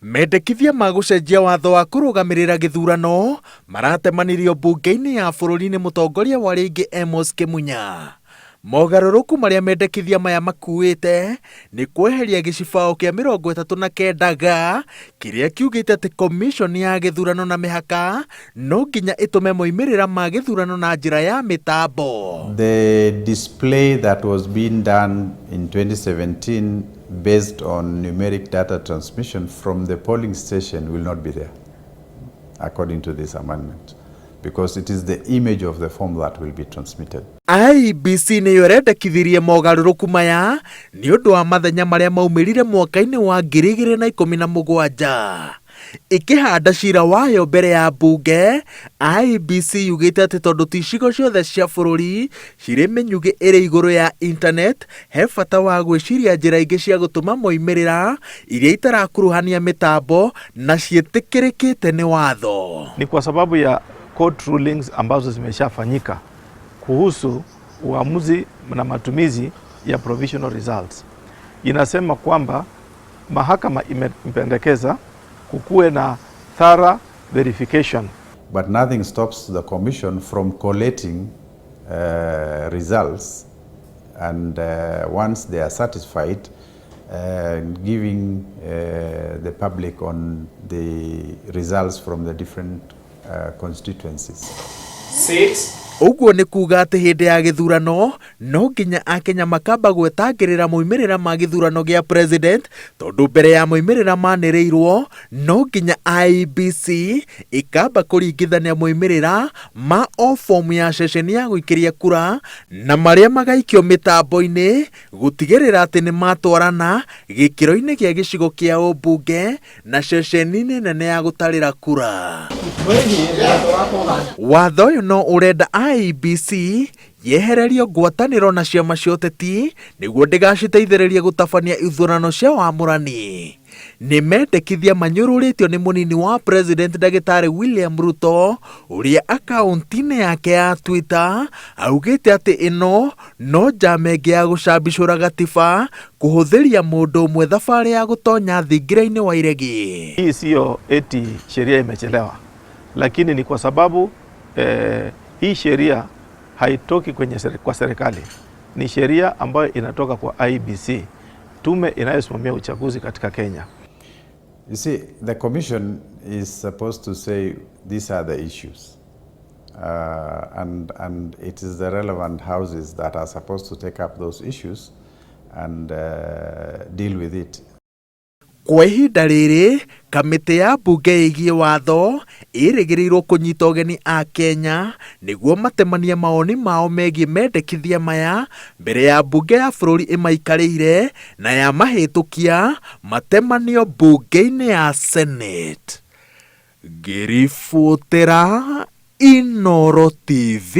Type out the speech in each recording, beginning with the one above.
Mendekithia ma gũcenjia watho wa kũrũgamĩrĩra gĩthurano maratemanirio mbunge-inĩ ya bũrũri nĩ mũtongoria wa rĩngĩ Amos Kĩmunya. Mogarũrũku marĩa mendekithia maya makuĩte nĩ kweheria gĩcibao kĩa 39G kĩrĩa kiugĩte atĩ commission ya gĩthurano na mĩhaka no nginya ĩtũme moimĩrĩra ma gĩthurano na njĩra ya mĩtambo. The display that was being done in 2017 based on numeric data transmission from the polling station will not be there, according to this amendment, because it is the image of the form that will be transmitted. IEBC nĩyo ĩrendekithirie mogarũrũku maya nĩ ũndũ wa mathenya marĩa maumĩrire mwaka-inĩ wa 2017. Ikĩhanda cira wayo mbere ya mbunge, IEBC yugĩte atĩ tondũ ti icigo ciothe cia bũrũri cirĩ mĩnyugĩ ĩrĩ igũrũ ya internet, he bata wa gwĩciria njĩra ingĩ cia gũtũma moimĩrĩra iria itarakuruhania mĩtambo na ciĩtĩkĩrĩkĩte nĩ watho. Ni kwa sababu ya court rulings ambazo zimeshafanyika kuhusu uamuzi na matumizi ya provisional results. Inasema kwamba mahakama imependekeza kukuwe na thorough verification. But nothing stops the commission from collating results, and once they are satisfied, giving the public on the results from the different constituencies. 6. Ũguo nĩ kuuga atĩ hĩndĩ ya gĩthurano no nginya Akenya makamba gwetangĩrĩra moimĩrĩra ma gĩthurano gĩa president, tondũ mbere ya moimĩrĩra manĩrĩirwo no nginya IEBC ikamba kũringithania moimĩrĩra ma o fomu ya ceceni ya gũikĩria kura na marĩa magaikio mĩtambo-inĩ gũtigĩrĩra atĩ nĩ matwarana gĩkĩro-inĩ gĩa gĩcigo kĩa ũmbunge na ceceni-inĩ nene ya gũtarĩra kura. Watho ũyũ no ũrenda IEBC yehererio ngwatanĩro na ciama cia ũteti nĩguo ndĩgaciteithĩrĩrie gũtabania ithurano cia wamũrani. Nĩ mendekithia manyũrũrĩtio nĩ mũnini wa president Ndagĩtarĩ William Ruto, ũrĩa akaunti-inĩ yake ya Twitter augĩte atĩ ĩno no njama ĩngĩ ya gũcambicũra gatiba kũhũthĩria mũndũ ũmwe thabarĩ ya gũtonya thingira-inĩ wa iregi. Hii siyo eti sheria imechelewa, lakini ni kwa sababu hii sheria haitoki kwa serikali. Ni sheria ambayo inatoka kwa IEBC, tume inayosimamia uchaguzi katika Kenya. You see, the commission is supposed to say these are the issues, and it is the relevant houses that are supposed to take up those issues and deal with it. Kwa ihinda rĩrĩ, kamĩtĩ ya mbunge ĩgiĩ watho ĩrĩgĩrĩirwo kũnyita ũgeni a Kenya nĩguo matemanie mawoni mao megiĩ mendekithia maya mbere ya mbunge ya bũrũri ĩmaikarĩire na ya mahĩtũkia matemanio mbunge-inĩ ya Senate. Ngĩribotera Inooro TV,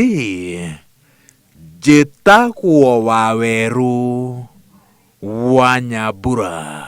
njĩtagwo Waweru wa Nyambura.